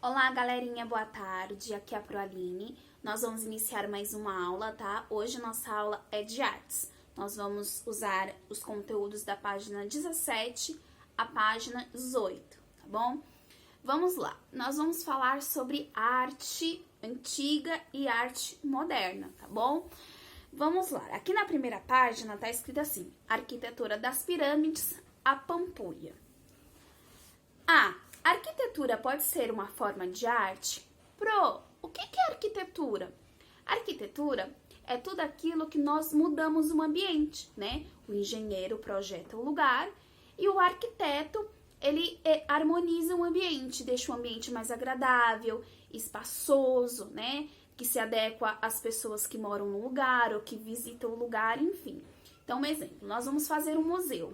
Olá, galerinha, boa tarde. Aqui é a Proaline. Nós vamos iniciar mais uma aula, tá? Hoje nossa aula é de artes. Nós vamos usar os conteúdos da página 17 à página 18, tá bom? Vamos lá. Nós vamos falar sobre arte antiga e arte moderna, tá bom? Vamos lá. Aqui na primeira página tá escrito assim: Arquitetura das Pirâmides, a Pampulha. A arquitetura pode ser uma forma de arte? O que é arquitetura? Arquitetura é tudo aquilo que nós mudamos no ambiente, né? O engenheiro projeta o lugar e o arquiteto, ele harmoniza o ambiente, deixa o ambiente mais agradável, espaçoso, né? Que se adequa às pessoas que moram no lugar ou que visitam o lugar, enfim. Então, um exemplo, nós vamos fazer um museu.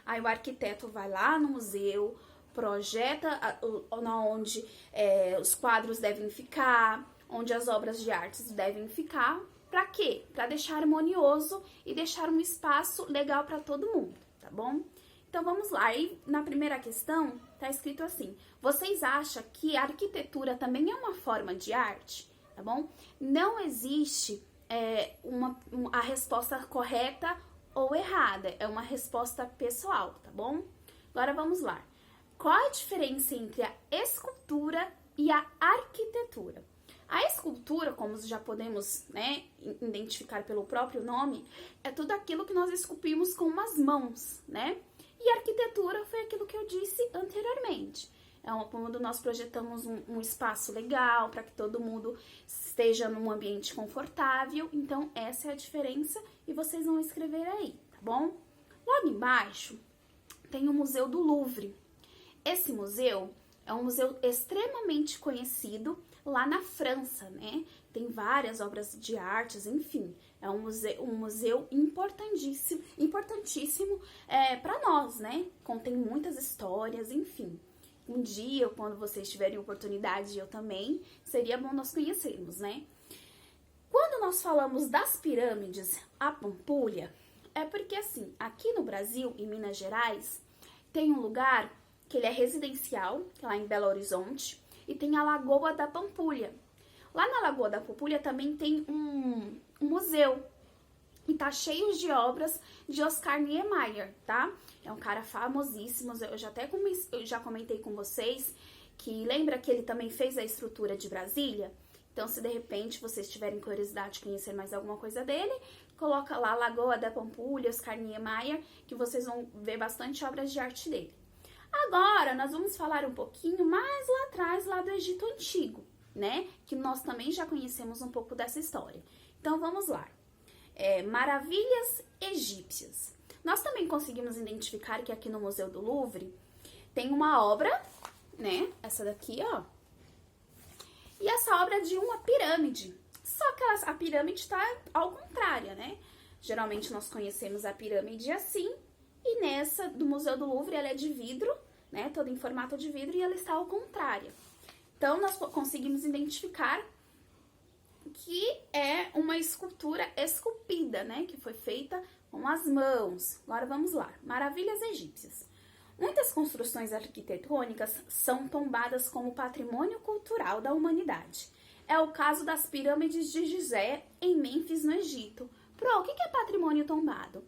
Aí o arquiteto vai lá no museu, projeta onde os quadros devem ficar, onde as obras de artes devem ficar. Para quê? Para deixar harmonioso e deixar um espaço legal para todo mundo, tá bom? Então vamos lá. Aí na primeira questão tá escrito assim: vocês acham que a arquitetura também é uma forma de arte? Tá bom? Não existe a resposta correta ou errada, é uma resposta pessoal, tá bom? Agora vamos lá. Qual a diferença entre a escultura e a arquitetura? A escultura, como já podemos, né, identificar pelo próprio nome, é tudo aquilo que nós esculpimos com as mãos, né? E a arquitetura foi aquilo que eu disse anteriormente. É quando nós projetamos um espaço legal para que todo mundo esteja num ambiente confortável. Então, essa é a diferença e vocês vão escrever aí, tá bom? Logo embaixo tem o Museu do Louvre. Esse museu é um museu extremamente conhecido lá na França, né? Tem várias obras de artes, enfim. É um museu importantíssimo para nós, né? Contém muitas histórias, enfim. Um dia, quando vocês tiverem oportunidade, eu também, seria bom nós conhecermos, né? Quando nós falamos das pirâmides, a Pampulha, é porque assim, aqui no Brasil, em Minas Gerais, tem um lugar que ele é residencial, lá em Belo Horizonte, e tem a Lagoa da Pampulha. Lá na Lagoa da Pampulha também tem um museu, e tá cheio de obras de Oscar Niemeyer, tá? É um cara famosíssimo, eu já comentei com vocês, que lembra que ele também fez a estrutura de Brasília? Então, se de repente vocês tiverem curiosidade de conhecer mais alguma coisa dele, coloca lá Lagoa da Pampulha, Oscar Niemeyer, que vocês vão ver bastante obras de arte dele. Agora, nós vamos falar um pouquinho mais lá atrás, lá do Egito Antigo, né? Que nós também já conhecemos um pouco dessa história. Então, vamos lá. Maravilhas egípcias. Nós também conseguimos identificar que aqui no Museu do Louvre tem uma obra, né? Essa daqui, ó. E essa obra é de uma pirâmide. Só que a pirâmide está ao contrário, né? Geralmente nós conhecemos a pirâmide assim. E nessa do Museu do Louvre, ela é de vidro, né? Toda em formato de vidro e ela está ao contrário. Então, nós conseguimos identificar que é uma escultura esculpida, né? Que foi feita com as mãos. Agora vamos lá. Maravilhas egípcias. Muitas construções arquitetônicas são tombadas como patrimônio cultural da humanidade. É o caso das pirâmides de Gizé, em Mênfis, no Egito. O que é patrimônio tombado?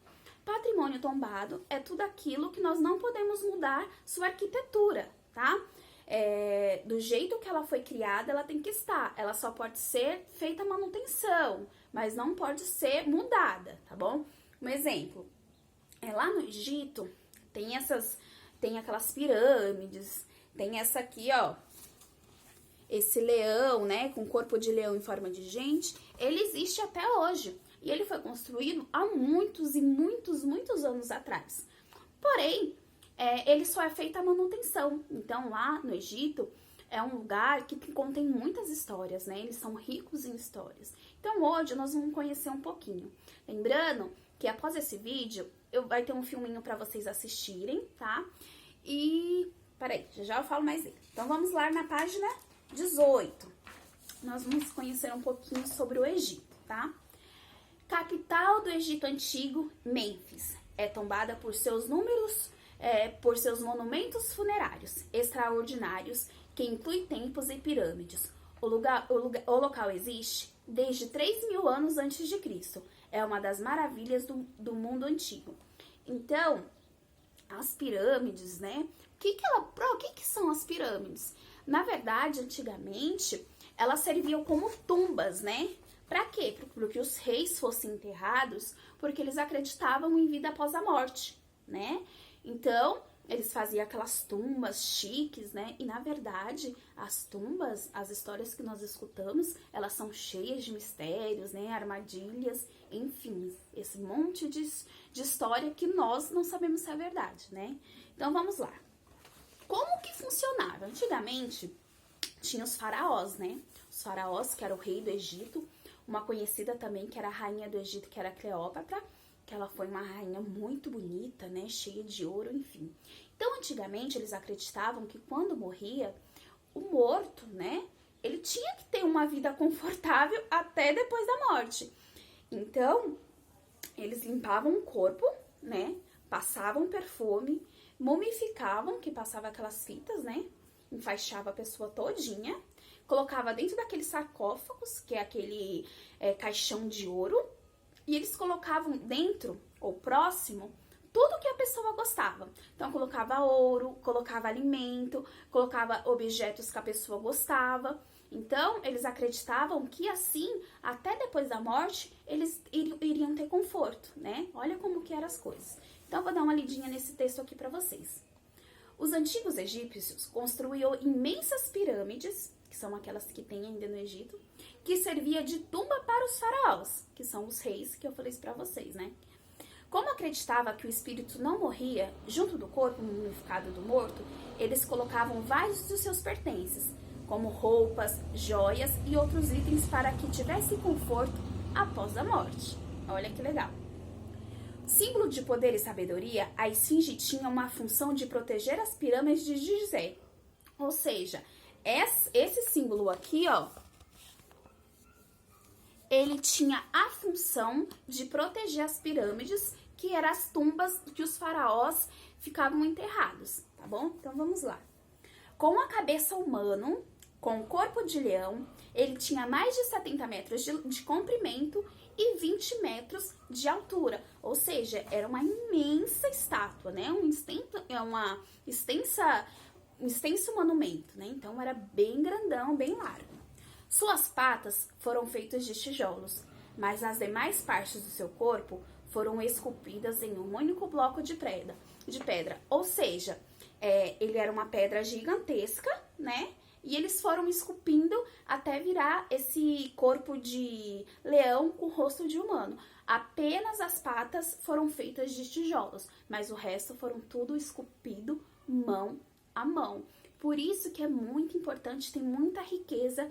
Patrimônio tombado é tudo aquilo que nós não podemos mudar sua arquitetura, tá? Do jeito que ela foi criada, ela tem que estar. Ela só pode ser feita manutenção, mas não pode ser mudada, tá bom? Um exemplo, lá no Egito, tem aquelas pirâmides, tem essa aqui, ó, esse leão, né, com corpo de leão em forma de gente, ele existe até hoje. E ele foi construído há muitos e muitos anos atrás. Porém, ele só é feita a manutenção. Então, lá no Egito, é um lugar que contém muitas histórias, né? Eles são ricos em histórias. Então, hoje, nós vamos conhecer um pouquinho. Lembrando que após esse vídeo, vai ter um filminho para vocês assistirem, tá? E, peraí, já eu falo mais dele. Então, vamos lá na página 18. Nós vamos conhecer um pouquinho sobre o Egito, tá? Capital do Egito Antigo, Mênfis, é tombada por seus por seus monumentos funerários extraordinários, que inclui templos e pirâmides. O local existe desde 3.000 anos antes de Cristo. É uma das maravilhas do mundo antigo. Então, as pirâmides, né? O que são as pirâmides? Na verdade, antigamente, elas serviam como tumbas, né? Para quê? Para que os reis fossem enterrados, porque eles acreditavam em vida após a morte, né? Então, eles faziam aquelas tumbas chiques, né? E, na verdade, as tumbas, as histórias que nós escutamos, elas são cheias de mistérios, né? Armadilhas, enfim, esse monte de história que nós não sabemos se é verdade, né? Então, vamos lá. Como que funcionava? Antigamente, tinha os faraós, né? Os faraós, que era o rei do Egito, uma conhecida também, que era a rainha do Egito, que era Cleópatra, que ela foi uma rainha muito bonita, né? Cheia de ouro, enfim. Então, antigamente, eles acreditavam que quando morria, o morto, né? Ele tinha que ter uma vida confortável até depois da morte. Então, eles limpavam o corpo, né? Passavam perfume, mumificavam, que passava aquelas fitas, né? Enfaixava a pessoa todinha, colocava dentro daqueles sarcófagos, que é aquele caixão de ouro, e eles colocavam dentro, ou próximo, tudo que a pessoa gostava. Então, colocava ouro, colocava alimento, colocava objetos que a pessoa gostava. Então, eles acreditavam que assim, até depois da morte, eles iriam ter conforto, né? Olha como que eram as coisas. Então, vou dar uma lidinha nesse texto aqui para vocês. Os antigos egípcios construíam imensas pirâmides, que são aquelas que tem ainda no Egito, que servia de tumba para os faraós, que são os reis que eu falei para vocês, né? Como acreditava que o espírito não morria, junto do corpo mumificado do morto, eles colocavam vários dos seus pertences, como roupas, joias e outros itens para que tivesse conforto após a morte. Olha que legal. Símbolo de poder e sabedoria, a esfinge tinha uma função de proteger as pirâmides de Gizé. Ou seja, esse símbolo aqui, ó, ele tinha a função de proteger as pirâmides, que eram as tumbas que os faraós ficavam enterrados, tá bom? Então vamos lá. Com a cabeça humana, com o corpo de leão, ele tinha mais de 70 metros de comprimento e 20 metros de altura, ou seja, era uma imensa estátua, né? Um extenso monumento, né? Então era bem grandão, bem largo. Suas patas foram feitas de tijolos, mas as demais partes do seu corpo foram esculpidas em um único bloco de pedra. Ou seja, ele era uma pedra gigantesca, né? E eles foram esculpindo até virar esse corpo de leão com rosto de humano. Apenas as patas foram feitas de tijolos, mas o resto foram tudo esculpido mão a mão. Por isso que é muito importante, tem muita riqueza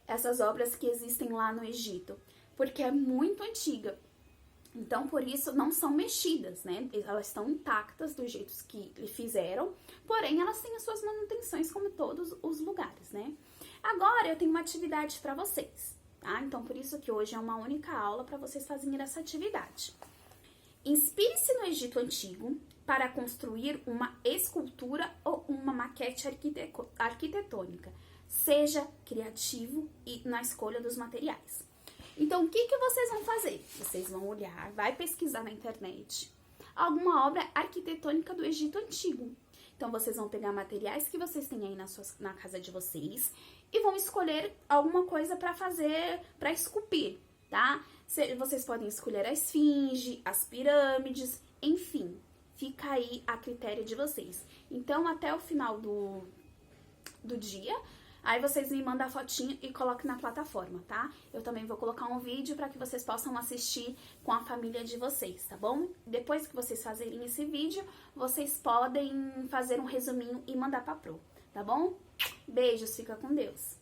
essas obras que existem lá no Egito, porque é muito antiga. Então, por isso, não são mexidas, né? Elas estão intactas do jeito que fizeram, porém, elas têm as suas manutenções, como todos os lugares, né? Agora, eu tenho uma atividade para vocês, tá? Então, por isso que hoje é uma única aula para vocês fazerem essa atividade. Inspire-se no Egito Antigo para construir uma escultura ou uma maquete arquitetônica. Seja criativo e na escolha dos materiais. Então, o que vocês vão fazer? Vocês vão olhar, vai pesquisar na internet alguma obra arquitetônica do Egito Antigo. Então, vocês vão pegar materiais que vocês têm aí na casa de vocês e vão escolher alguma coisa para fazer, para esculpir, tá? Vocês podem escolher a esfinge, as pirâmides, enfim, fica aí a critério de vocês. Então, até o final do dia, aí vocês me mandam a fotinho e colocam na plataforma, tá? Eu também vou colocar um vídeo para que vocês possam assistir com a família de vocês, tá bom? Depois que vocês fazerem esse vídeo, vocês podem fazer um resuminho e mandar pra Pro, tá bom? Beijos, fica com Deus!